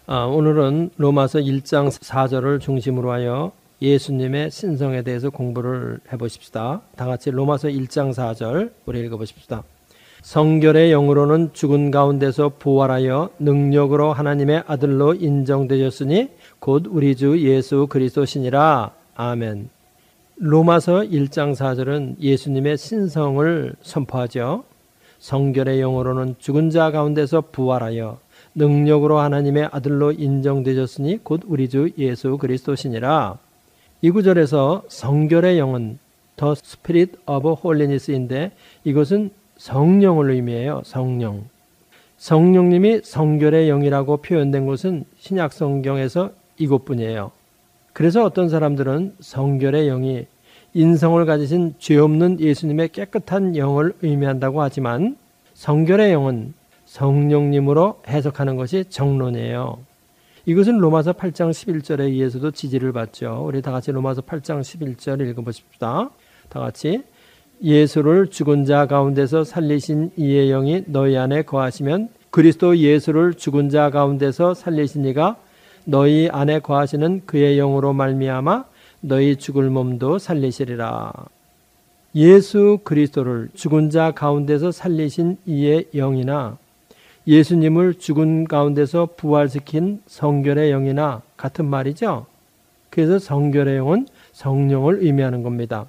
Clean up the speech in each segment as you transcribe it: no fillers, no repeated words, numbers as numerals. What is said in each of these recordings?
오늘은 로마서 1장 4절을 중심으로 하여 예수님의 신성에 대해서 공부를 해보십시다. 다 같이 로마서 1장 4절 우리 읽어보십시다. 성결의 영으로는 죽은 가운데서 부활하여 능력으로 하나님의 아들로 인정되셨으니 곧 우리 주 예수 그리스도시니라. 아멘. 로마서 1장 4절은 예수님의 신성을 선포하죠. 성결의 영으로는 죽은 자 가운데서 부활하여 능력으로 하나님의 아들로 인정되셨으니 곧 우리 주 예수 그리스도시니라. 이 구절에서 성결의 영은 The Spirit of Holiness인데 이것은 성령을 의미해요. 성령. 성령님이 성결의 영이라고 표현된 것은 신약 성경에서 이것뿐이에요. 그래서 어떤 사람들은 성결의 영이 인성을 가지신 죄 없는 예수님의 깨끗한 영을 의미한다고 하지만 성결의 영은 성령님으로 해석하는 것이 정론이에요. 이것은 로마서 8장 11절에 의해서도 지지를 받죠. 우리 다 같이 로마서 8장 11절 읽어보십시다. 다 같이 예수를 죽은 자 가운데서 살리신 이의 영이 너희 안에 거하시면 그리스도 예수를 죽은 자 가운데서 살리신 이가 너희 안에 거하시는 그의 영으로 말미암아 너희 죽을 몸도 살리시리라. 예수 그리스도를 죽은 자 가운데서 살리신 이의 영이나 예수님을 죽은 가운데서 부활시킨 성결의 영이나 같은 말이죠. 그래서 성결의 영은 성령을 의미하는 겁니다.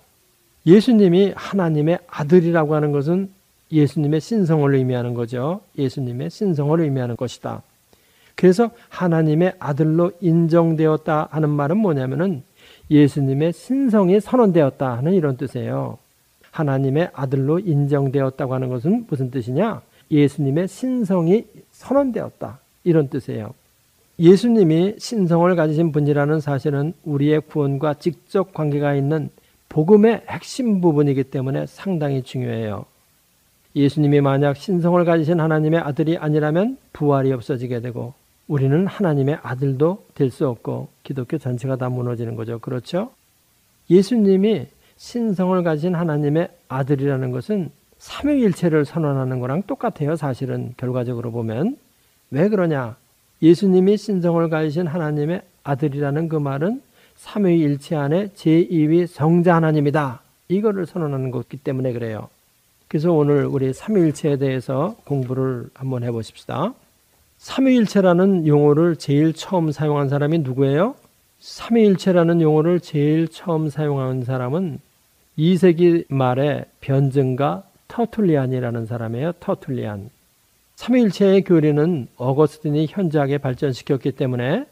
예수님이 하나님의 아들이라고 하는 것은 예수님의 신성을 의미하는 거죠. 예수님의 신성을 의미하는 것이다. 그래서 하나님의 아들로 인정되었다 하는 말은 뭐냐면은 예수님의 신성이 선언되었다 하는 이런 뜻이에요. 하나님의 아들로 인정되었다고 하는 것은 무슨 뜻이냐? 예수님의 신성이 선언되었다 이런 뜻이에요. 예수님이 신성을 가지신 분이라는 사실은 우리의 구원과 직접 관계가 있는 복음의 핵심 부분이기 때문에 상당히 중요해요. 예수님이 만약 신성을 가지신 하나님의 아들이 아니라면 부활이 없어지게 되고 우리는 하나님의 아들도 될 수 없고 기독교 전체가 다 무너지는 거죠. 그렇죠? 예수님이 신성을 가진 하나님의 아들이라는 것은 삼위일체를 선언하는 거랑 똑같아요. 사실은 결과적으로 보면. 왜 그러냐? 예수님이 신성을 가지신 하나님의 아들이라는 그 말은 삼위일체 안에 제2위 성자 하나님이다. 이거를 선언하는 것이기 때문에 그래요. 그래서 오늘 우리 삼위일체에 대해서 공부를 한번 해보십시다. 삼위일체라는 용어를 제일 처음 사용한 사람이 누구예요? 삼위일체라는 용어를 제일 처음 사용한 사람은 2세기 말에 변증가 터툴리안이라는 사람이에요. 터툴리안. 삼위일체의 교리는 어거스틴이 현저하게 발전시켰기 때문에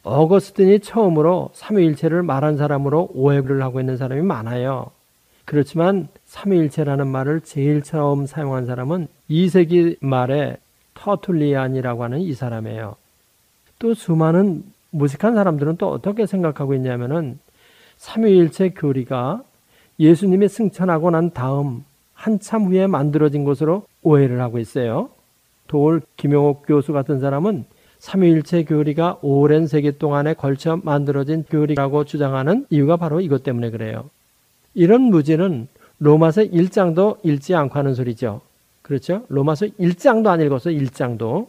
어거스틴이 처음으로 삼위일체를 말한 사람으로 오해를 하고 있는 사람이 많아요. 그렇지만 삼위일체라는 말을 제일 처음 사용한 사람은 2세기 말에 터툴리안이라고 하는 이 사람이에요. 또 수많은 무식한 사람들은 또 어떻게 생각하고 있냐면은 삼위일체 교리가 예수님이 승천하고 난 다음 한참 후에 만들어진 것으로 오해를 하고 있어요. 도올 김용옥 교수 같은 사람은 삼위일체 교리가 오랜 세기 동안에 걸쳐 만들어진 교리라고 주장하는 이유가 바로 이것 때문에 그래요. 이런 무지는 로마서 1장도 읽지 않고 하는 소리죠. 그렇죠? 로마서 1장도 안 읽었어요. 1장도.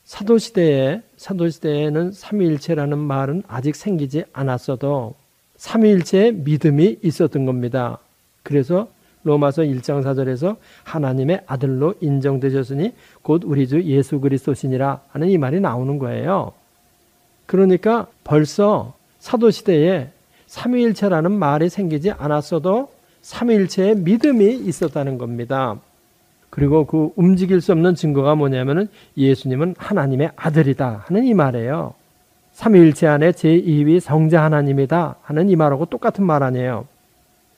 사도시대에는 삼위일체라는 말은 아직 생기지 않았어도 삼위일체의 믿음이 있었던 겁니다. 그래서 로마서 1장 4절에서 하나님의 아들로 인정되셨으니 곧 우리 주 예수 그리스도시니라 하는 이 말이 나오는 거예요. 그러니까 벌써 사도시대에 삼위일체라는 말이 생기지 않았어도 삼위일체의 믿음이 있었다는 겁니다. 그리고 그 움직일 수 없는 증거가 뭐냐면은 예수님은 하나님의 아들이다 하는 이 말이에요. 삼위일체 안에 제2위 성자 하나님이다 하는 이 말하고 똑같은 말 아니에요.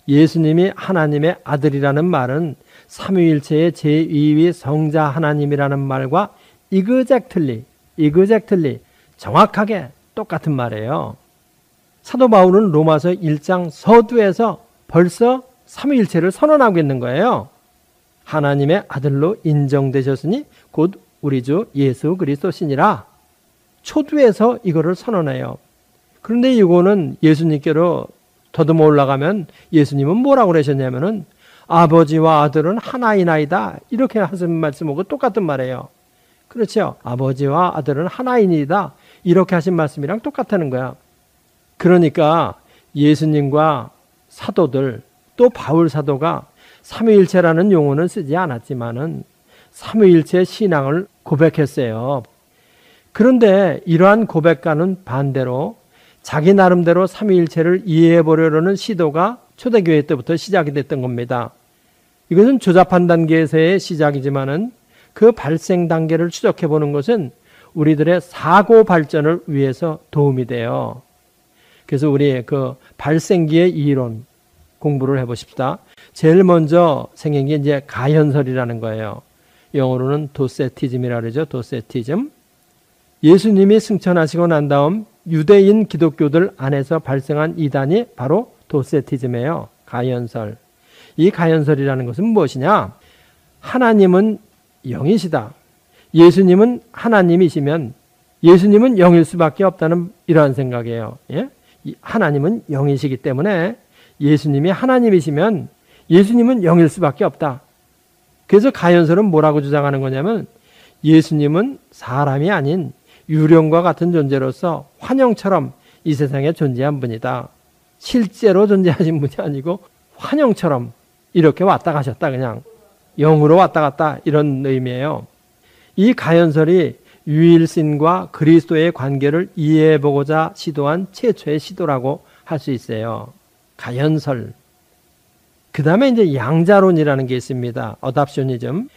예수님이 하나님의 아들이라는 말은 삼위일체의 제2위 성자 하나님이라는 말과 이그젝틀리 정확하게 똑같은 말이에요. 사도 바울은 로마서 1장 서두에서 벌써 삼위일체를 선언하고 있는 거예요. 하나님의 아들로 인정되셨으니 곧 우리 주 예수 그리스도시니라. 초두에서 이거를 선언해요. 그런데 이거는 예수님께로 더듬어 올라가면 예수님은 뭐라고 그러셨냐면은 아버지와 아들은 하나이나이다. 이렇게 하신 말씀하고 똑같은 말이에요. 그렇죠. 아버지와 아들은 하나이니다. 이렇게 하신 말씀이랑 똑같다는 거야. 그러니까 예수님과 사도들, 또 바울 사도가 삼위일체라는 용어는 쓰지 않았지만은 삼위일체 신앙을 고백했어요. 그런데 이러한 고백과는 반대로 자기 나름대로 삼위일체를 이해해 보려는 시도가 초대교회 때부터 시작이 됐던 겁니다. 이것은 조잡한 단계에서의 시작이지만은 그 발생 단계를 추적해 보는 것은 우리들의 사고 발전을 위해서 도움이 돼요. 그래서 우리 그 발생기의 이론 공부를 해보십시다. 제일 먼저 생긴 게 이제 가현설이라는 거예요. 영어로는 도세티즘이라고 그러죠. 도세티즘. 예수님이 승천하시고 난 다음 유대인 기독교들 안에서 발생한 이단이 바로 도세티즘이에요. 가현설. 이 가현설이라는 것은 무엇이냐? 하나님은 영이시다. 예수님은 하나님이시면 예수님은 영일 수밖에 없다는 이러한 생각이에요. 예? 하나님은 영이시기 때문에 예수님이 하나님이시면 예수님은 영일 수밖에 없다. 그래서 가현설은 뭐라고 주장하는 거냐면 예수님은 사람이 아닌 유령과 같은 존재로서 환영처럼 이 세상에 존재한 분이다. 실제로 존재하신 분이 아니고 환영처럼 이렇게 왔다 가셨다. 그냥 영으로 왔다 갔다 이런 의미예요. 이 가현설이 유일신과 그리스도의 관계를 이해해보고자 시도한 최초의 시도라고 할 수 있어요. 가현설. 그 다음에 이제 양자론이라는 게 있습니다. 어답쇼니즘.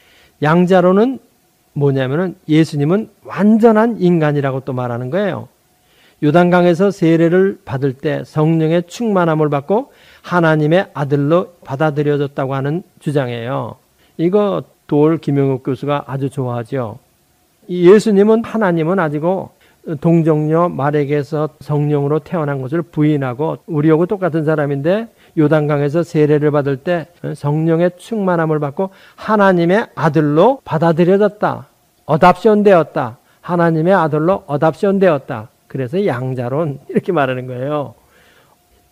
양자론은 뭐냐면은 예수님은 완전한 인간이라고 또 말하는 거예요. 요단강에서 세례를 받을 때 성령의 충만함을 받고 하나님의 아들로 받아들여졌다고 하는 주장이에요. 이거 도올 김영욱 교수가 아주 좋아하죠. 예수님은 하나님은 아니고 동정녀 마리아에게서 성령으로 태어난 것을 부인하고 우리하고 똑같은 사람인데 요단강에서 세례를 받을 때 성령의 충만함을 받고 하나님의 아들로 받아들여졌다. 어답션 되었다. 하나님의 아들로 어답션 되었다. 그래서 양자론 이렇게 말하는 거예요.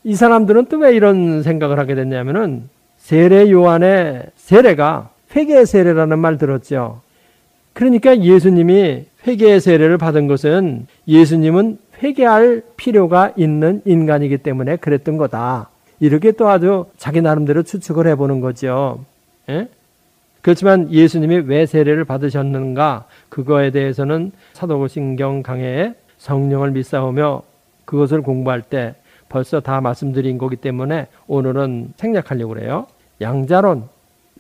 이 사람들은 또 왜 이런 생각을 하게 됐냐면은 세례 요한의 세례가 회개의 세례라는 말 들었죠. 그러니까 예수님이 회개의 세례를 받은 것은 예수님은 회개할 필요가 있는 인간이기 때문에 그랬던 거다. 이렇게 또 아주 자기 나름대로 추측을 해보는 거죠. 예? 그렇지만 예수님이 왜 세례를 받으셨는가? 그거에 대해서는 사도신경 강해에 성령을 믿사오며 그것을 공부할 때 벌써 다 말씀드린 거기 때문에 오늘은 생략하려고 그래요. 양자론,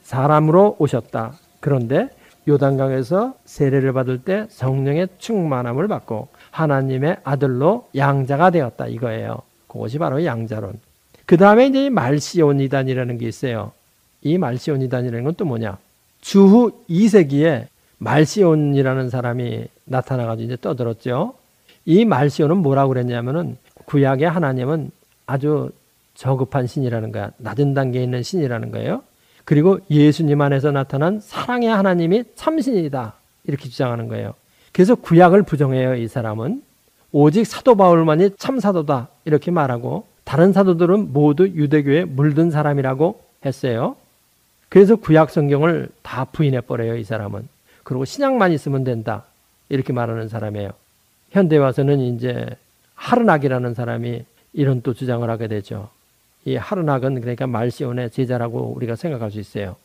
사람으로 오셨다. 그런데 요단강에서 세례를 받을 때 성령의 충만함을 받고 하나님의 아들로 양자가 되었다. 이거예요. 그것이 바로 양자론. 그 다음에 이제 말시온이단이라는 게 있어요. 이 말시온이단이라는 건 또 뭐냐? 주후 2세기에 말시온이라는 사람이 나타나가지고 이제 떠들었죠. 이 말시온은 뭐라고 그랬냐면은 구약의 하나님은 아주 저급한 신이라는 거야. 낮은 단계에 있는 신이라는 거예요. 그리고 예수님 안에서 나타난 사랑의 하나님이 참신이다. 이렇게 주장하는 거예요. 그래서 구약을 부정해요. 이 사람은. 오직 사도 바울만이 참사도다. 이렇게 말하고 다른 사도들은 모두 유대교에 물든 사람이라고 했어요. 그래서 구약 성경을 다 부인해버려요. 이 사람은. 그리고 신약만 있으면 된다. 이렇게 말하는 사람이에요. 현대 와서는 이제 하르낙이라는 사람이 이런 또 주장을 하게 되죠. 이 하르낙은 그러니까 말시온의 제자라고 우리가 생각할 수 있어요.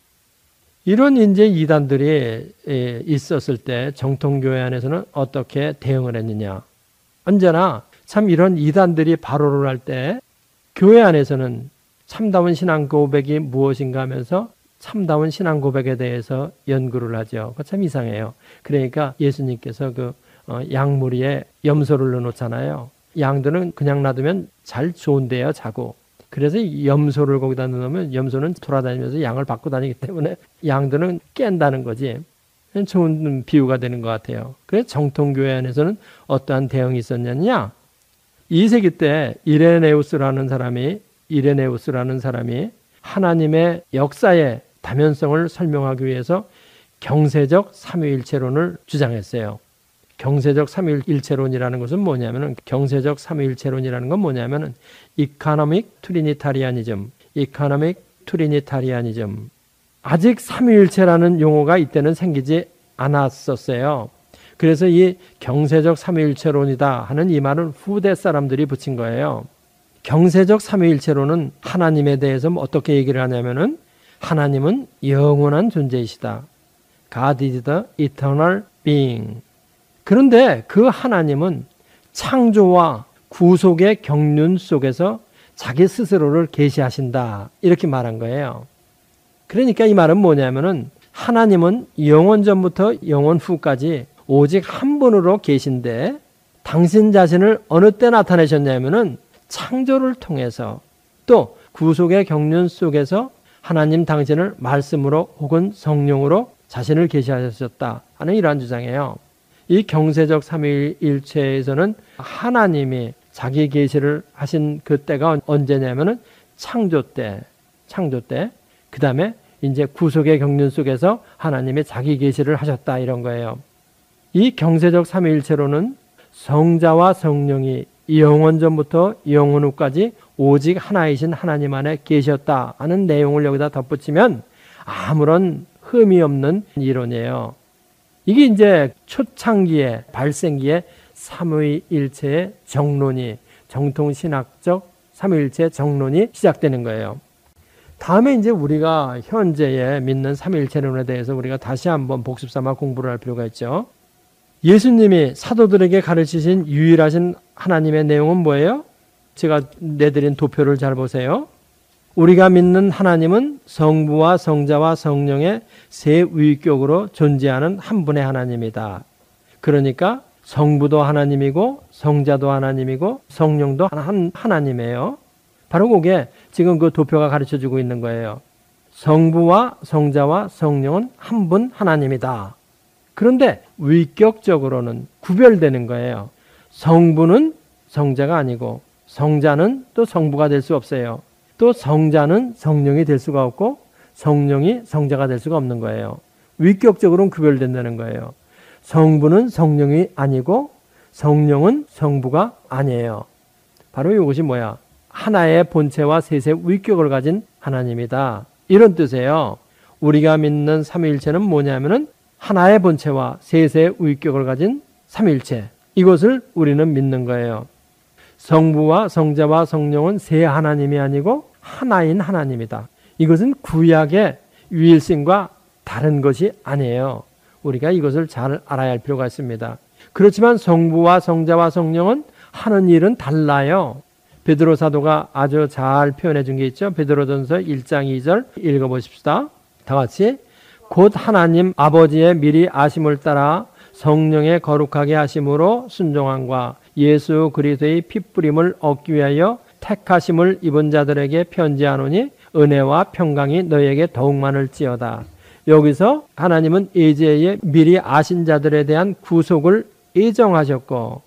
이런 이제 이단들이 있었을 때 정통교회 안에서는 어떻게 대응을 했느냐. 언제나 참 이런 이단들이 발호를 할 때 교회 안에서는 참다운 신앙 고백이 무엇인가 하면서 참다운 신앙 고백에 대해서 연구를 하죠. 그거 참 이상해요. 그러니까 예수님께서 그 양무리에 염소를 넣어놓잖아요. 양들은 그냥 놔두면 잘 좋은데요, 자고. 그래서 염소를 거기다 넣으면 염소는 돌아다니면서 양을 받고 다니기 때문에 양들은 깬다는 거지. 좋은 비유가 되는 것 같아요. 그래서 정통교회 안에서는 어떠한 대응이 있었느냐? 2세기 때 이레네우스라는 사람이 하나님의 역사의 다면성을 설명하기 위해서 경세적 삼위일체론을 주장했어요. 경세적 삼위일체론이라는 것은 뭐냐면은 경세적 삼위일체론이라는 건 뭐냐면은 이코노믹 트리니타리아니즘. 아직 삼위일체라는 용어가 이때는 생기지 않았었어요. 그래서 이 경세적 삼위일체론이다 하는 이 말은 후대 사람들이 붙인 거예요. 경세적 삼위일체론은 하나님에 대해서 어떻게 얘기를 하냐면은 하나님은 영원한 존재이시다. God is the eternal being. 그런데 그 하나님은 창조와 구속의 경륜 속에서 자기 스스로를 계시하신다. 이렇게 말한 거예요. 그러니까 이 말은 뭐냐면은 하나님은 영원 전부터 영원 후까지 오직 한 분으로 계신데 당신 자신을 어느 때 나타내셨냐면은 창조를 통해서 또 구속의 경륜 속에서 하나님 당신을 말씀으로 혹은 성령으로 자신을 계시하셨다 하는 이러한 주장이에요. 이 경세적 삼위일체에서는 하나님이 자기 계시를 하신 그때가 언제냐면은 창조 때. 그 다음에 이제 구속의 경륜 속에서 하나님이 자기 계시를 하셨다 이런 거예요. 이 경세적 삼위일체로는 성자와 성령이 영원 전부터 영원 후까지 오직 하나이신 하나님 안에 계셨다 하는 내용을 여기다 덧붙이면 아무런 흠이 없는 이론이에요. 이게 이제 초창기에 발생기에 삼위일체의 정론이 정통신학적 삼위일체 정론이 시작되는 거예요. 다음에 이제 우리가 현재에 믿는 삼위일체론에 대해서 우리가 다시 한번 복습 삼아 공부를 할 필요가 있죠. 예수님이 사도들에게 가르치신 유일하신 하나님의 내용은 뭐예요? 제가 내드린 도표를 잘 보세요. 우리가 믿는 하나님은 성부와 성자와 성령의 세 위격으로 존재하는 한 분의 하나님이다. 그러니까 성부도 하나님이고 성자도 하나님이고 성령도 하나님이에요. 바로 그게 지금 그 도표가 가르쳐주고 있는 거예요. 성부와 성자와 성령은 한 분 하나님이다. 그런데 위격적으로는 구별되는 거예요. 성부는 성자가 아니고 성자는 또 성부가 될 수 없어요. 또 성자는 성령이 될 수가 없고 성령이 성자가 될 수가 없는 거예요. 위격적으로는 구별된다는 거예요. 성부는 성령이 아니고 성령은 성부가 아니에요. 바로 이것이 뭐야? 하나의 본체와 셋의 위격을 가진 하나님이다. 이런 뜻이에요. 우리가 믿는 삼위일체는 뭐냐면은 하나의 본체와 셋의 위격을 가진 삼위일체. 이것을 우리는 믿는 거예요. 성부와 성자와 성령은 세 하나님이 아니고 하나인 하나님이다. 이것은 구약의 유일신과 다른 것이 아니에요. 우리가 이것을 잘 알아야 할 필요가 있습니다. 그렇지만 성부와 성자와 성령은 하는 일은 달라요. 베드로 사도가 아주 잘 표현해 준 게 있죠. 베드로전서 1장 2절 읽어보십시다. 다 같이. 곧 하나님 아버지의 미리 아심을 따라 성령의 거룩하게 하심으로 순종함과 예수 그리스도의 핏부림을 얻기 위하여 택하심을 입은 자들에게 편지하노니 은혜와 평강이 너희에게 더욱 많을지어다. 여기서 하나님은 예제에 미리 아신 자들에 대한 구속을 예정하셨고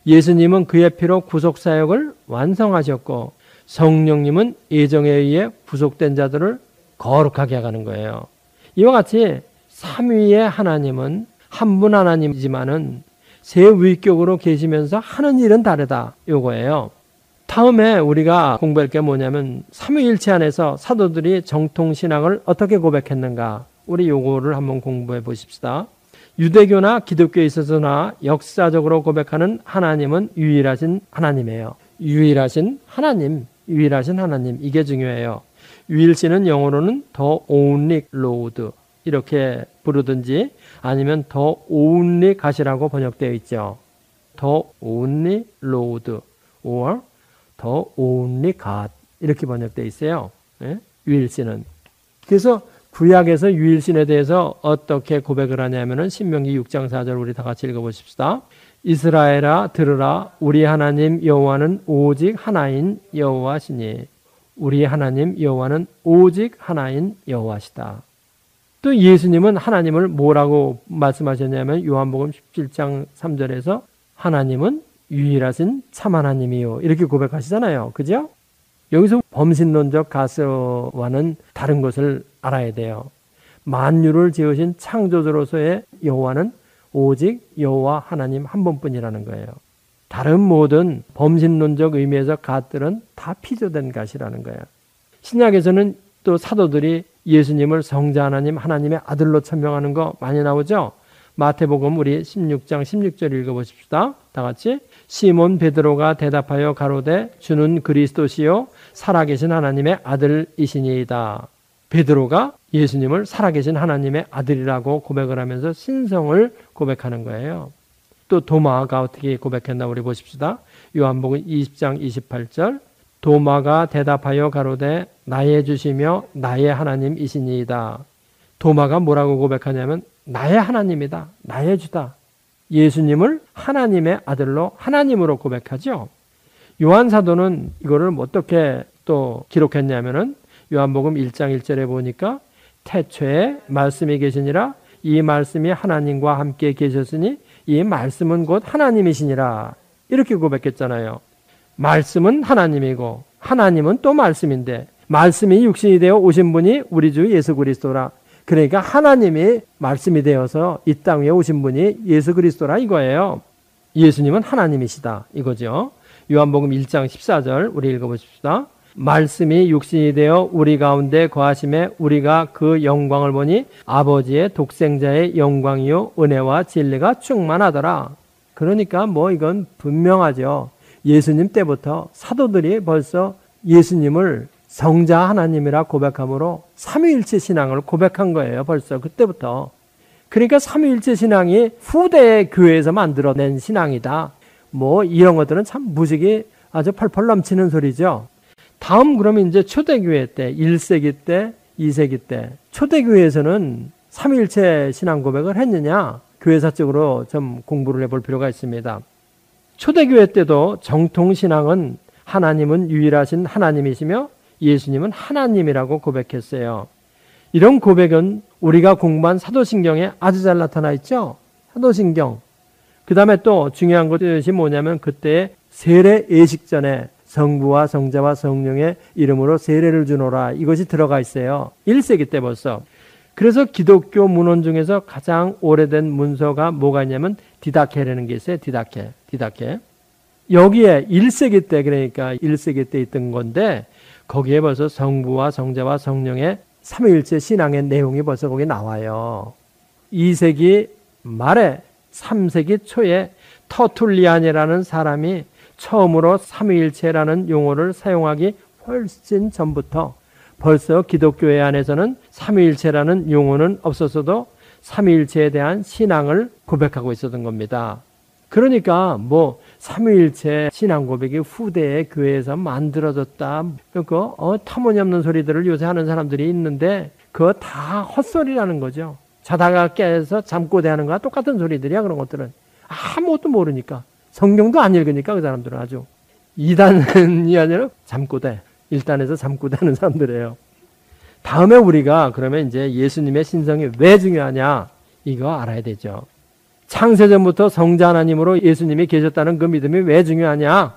예수님은 그의 피로 구속사역을 완성하셨고 성령님은 예정에 의해 구속된 자들을 거룩하게 하는 거예요. 이와 같이 삼위의 하나님은 한 분 하나님이지만은 세 위격으로 계시면서 하는 일은 다르다. 요거예요. 다음에 우리가 공부할 게 뭐냐면 삼위일체 안에서 사도들이 정통신앙을 어떻게 고백했는가. 우리 요거를 한번 공부해 보십시다. 유대교나 기독교에 있어서나 역사적으로 고백하는 하나님은 유일하신 하나님이에요. 유일하신 하나님. 이게 중요해요. 유일신은 영어로는 the only Lord 이렇게 부르든지 아니면 the only God이라고 번역되어 있죠. the only Lord or the only God 이렇게 번역되어 있어요. 예? 유일신은. 그래서 구약에서 유일신에 대해서 어떻게 고백을 하냐면은 신명기 6장 4절 우리 다 같이 읽어보십시다. 이스라엘아 들으라 우리 하나님 여호와는 오직 하나인 여호와시니 우리 하나님 여호와는 오직 하나인 여호와시다. 또 예수님은 하나님을 뭐라고 말씀하셨냐면 요한복음 17장 3절에서 하나님은 유일하신 참 하나님이요 이렇게 고백하시잖아요. 그죠? 여기서 범신론적 가설와는 다른 것을 알아야 돼요. 만유를 지으신 창조주로서의 여호와는 오직 여호와 하나님 한 분뿐이라는 거예요. 다른 모든 범신론적 의미에서 갓들은 다 피조된 갓이라는 거예요. 신약에서는 또 사도들이 예수님을 성자 하나님, 하나님의 아들로 천명하는 거 많이 나오죠. 마태복음 우리 16장 16절 읽어보십시다. 다 같이. 시몬 베드로가 대답하여 가로되 주는 그리스도시요 살아계신 하나님의 아들이시니이다. 베드로가 예수님을 살아계신 하나님의 아들이라고 고백을 하면서 신성을 고백하는 거예요. 또 도마가 어떻게 고백했나 우리 보십시다. 요한복음 20장 28절. 도마가 대답하여 가로되 나의 주시며 나의 하나님이시니이다. 도마가 뭐라고 고백하냐면 나의 하나님이다. 나의 주다. 예수님을 하나님의 아들로 하나님으로 고백하죠. 요한 사도는 이거를 어떻게 또 기록했냐면은 요한복음 1장 1절에 보니까 태초에 말씀이 계시니라 이 말씀이 하나님과 함께 계셨으니 이 말씀은 곧 하나님이시니라. 이렇게 고백했잖아요. 말씀은 하나님이고 하나님은 또 말씀인데 말씀이 육신이 되어 오신 분이 우리 주 예수 그리스도라. 그러니까 하나님이 말씀이 되어서 이 땅 위에 오신 분이 예수 그리스도라 이거예요. 예수님은 하나님이시다 이거죠. 요한복음 1장 14절 우리 읽어보십시다. 말씀이 육신이 되어 우리 가운데 거하심에 우리가 그 영광을 보니 아버지의 독생자의 영광이요 은혜와 진리가 충만하더라. 그러니까 뭐 이건 분명하죠. 예수님 때부터 사도들이 벌써 예수님을 성자 하나님이라 고백함으로 삼위일체 신앙을 고백한 거예요. 벌써 그때부터. 그러니까 삼위일체 신앙이 후대의 교회에서 만들어낸 신앙이다. 뭐 이런 것들은 참 무식이 아주 펄펄 넘치는 소리죠. 다음 그러면 이제 초대교회 때 1세기 때 2세기 때 초대교회에서는 삼위일체 신앙 고백을 했느냐? 교회사적으로 좀 공부를 해볼 필요가 있습니다. 초대교회 때도 정통신앙은 하나님은 유일하신 하나님이시며 예수님은 하나님이라고 고백했어요. 이런 고백은 우리가 공부한 사도신경에 아주 잘 나타나 있죠. 사도신경. 그 다음에 또 중요한 것이 뭐냐면 그때 세례 예식 전에 성부와 성자와 성령의 이름으로 세례를 주노라. 이것이 들어가 있어요. 1세기 때 벌써. 그래서 기독교 문헌 중에서 가장 오래된 문서가 뭐가 있냐면 디다케라는 게 있어요. 디다케. 여기에 1세기 때 그러니까 1세기 때 있던 건데 거기에 벌써 성부와 성자와 성령의 삼위일체 신앙의 내용이 벌써 거기 나와요. 2세기 말에 3세기 초에 터툴리안이라는 사람이 처음으로 삼위일체라는 용어를 사용하기 훨씬 전부터 벌써 기독교회 안에서는 삼위일체라는 용어는 없었어도 삼위일체에 대한 신앙을 고백하고 있었던 겁니다. 그러니까 뭐 삼위일체 신앙 고백이 후대의 교회에서 만들어졌다. 터무니없는 소리들을 요새 하는 사람들이 있는데 그거 다 헛소리라는 거죠. 자다가 깨서 잠꼬대하는 거와 똑같은 소리들이야. 그런 것들은 아무것도 모르니까 성경도 안 읽으니까 그 사람들은 아주 2단이 아니라 잠꼬대 1단에서 잠꼬대하는 사람들이에요. 다음에 우리가 그러면 이제 예수님의 신성이 왜 중요하냐 이거 알아야 되죠. 창세전부터 성자 하나님으로 예수님이 계셨다는 그 믿음이 왜 중요하냐?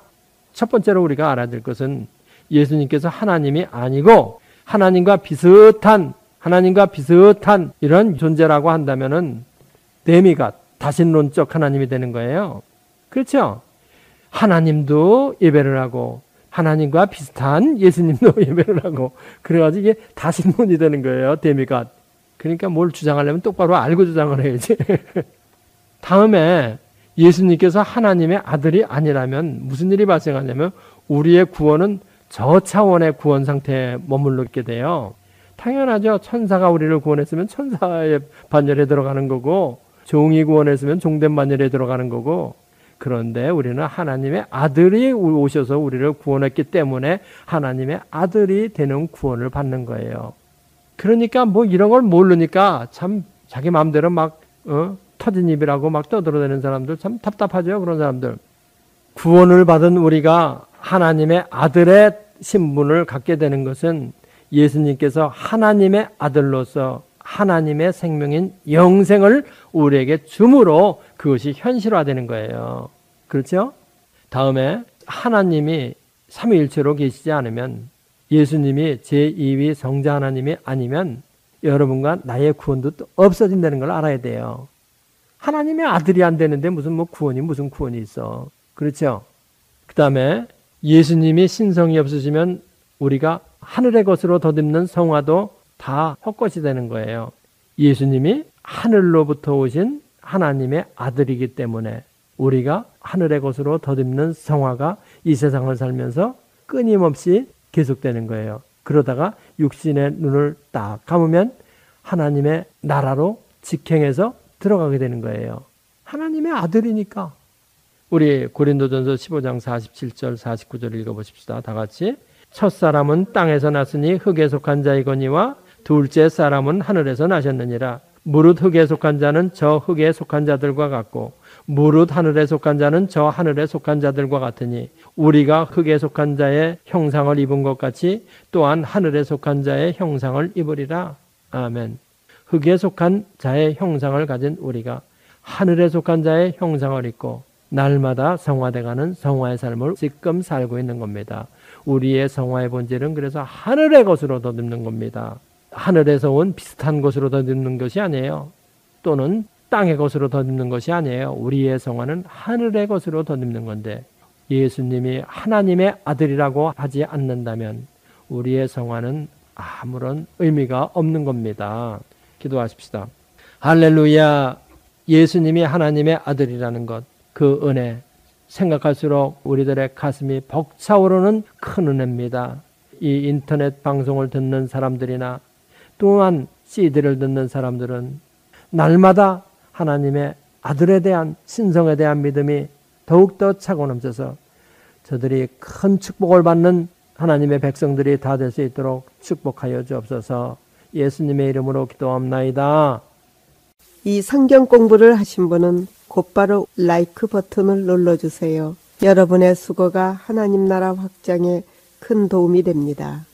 첫 번째로 우리가 알아야 될 것은 예수님께서 하나님이 아니고 하나님과 비슷한 이런 존재라고 한다면은 데미갓, 다신론적 하나님이 되는 거예요. 그렇죠? 하나님도 예배를 하고 하나님과 비슷한 예수님도 예배를 하고 그래가지고 이게 다신론이 되는 거예요. 데미갓. 그러니까 뭘 주장하려면 똑바로 알고 주장을 해야지. 다음에 예수님께서 하나님의 아들이 아니라면 무슨 일이 발생하냐면 우리의 구원은 저 차원의 구원 상태에 머물러 있게 돼요. 당연하죠. 천사가 우리를 구원했으면 천사의 반열에 들어가는 거고 종이 구원했으면 종된 반열에 들어가는 거고 그런데 우리는 하나님의 아들이 오셔서 우리를 구원했기 때문에 하나님의 아들이 되는 구원을 받는 거예요. 그러니까 뭐 이런 걸 모르니까 참 자기 마음대로 막 터진 입이라고 막 떠들어대는 사람들 참 답답하죠. 그런 사람들. 구원을 받은 우리가 하나님의 아들의 신분을 갖게 되는 것은 예수님께서 하나님의 아들로서 하나님의 생명인 영생을 우리에게 줌으로 그것이 현실화되는 거예요. 그렇죠? 다음에 하나님이 삼위일체로 계시지 않으면 예수님이 제2위 성자 하나님이 아니면 여러분과 나의 구원도 또 없어진다는 걸 알아야 돼요. 하나님의 아들이 안 되는데 무슨 구원이 있어. 그렇죠? 그 다음에 예수님이 신성이 없으시면 우리가 하늘의 것으로 덧입는 성화도 다 헛것이 되는 거예요. 예수님이 하늘로부터 오신 하나님의 아들이기 때문에 우리가 하늘의 것으로 덧입는 성화가 이 세상을 살면서 끊임없이 계속되는 거예요. 그러다가 육신의 눈을 딱 감으면 하나님의 나라로 직행해서 들어가게 되는 거예요. 하나님의 아들이니까. 우리 고린도전서 15장 47절 49절 읽어보십시다. 다 같이. 첫사람은 땅에서 났으니 흙에 속한 자이거니와 둘째 사람은 하늘에서 나셨느니라. 무릇 흙에 속한 자는 저 흙에 속한 자들과 같고 무릇 하늘에 속한 자는 저 하늘에 속한 자들과 같으니 우리가 흙에 속한 자의 형상을 입은 것 같이 또한 하늘에 속한 자의 형상을 입으리라. 아멘. 흙에 속한 자의 형상을 가진 우리가 하늘에 속한 자의 형상을 입고 날마다 성화돼가는 성화의 삶을 지금 살고 있는 겁니다. 우리의 성화의 본질은 그래서 하늘의 것으로 덧입는 겁니다. 하늘에서 온 비슷한 것으로 덧입는 것이 아니에요. 또는 땅의 것으로 덧입는 것이 아니에요. 우리의 성화는 하늘의 것으로 덧입는 건데 예수님이 하나님의 아들이라고 하지 않는다면 우리의 성화는 아무런 의미가 없는 겁니다. 기도하십시다. 할렐루야. 예수님이 하나님의 아들이라는 것, 그 은혜 생각할수록 우리들의 가슴이 벅차오르는 큰 은혜입니다. 이 인터넷 방송을 듣는 사람들이나 또한 CD를 듣는 사람들은 날마다 하나님의 아들에 대한 신성에 대한 믿음이 더욱더 차고 넘쳐서 저들이 큰 축복을 받는 하나님의 백성들이 다 될 수 있도록 축복하여 주옵소서. 예수님의 이름으로 기도합나이다. 이 성경 공부를 하신 분은 곧바로 라이크 버튼을 눌러주세요. 여러분의 수고가 하나님 나라 확장에 큰 도움이 됩니다.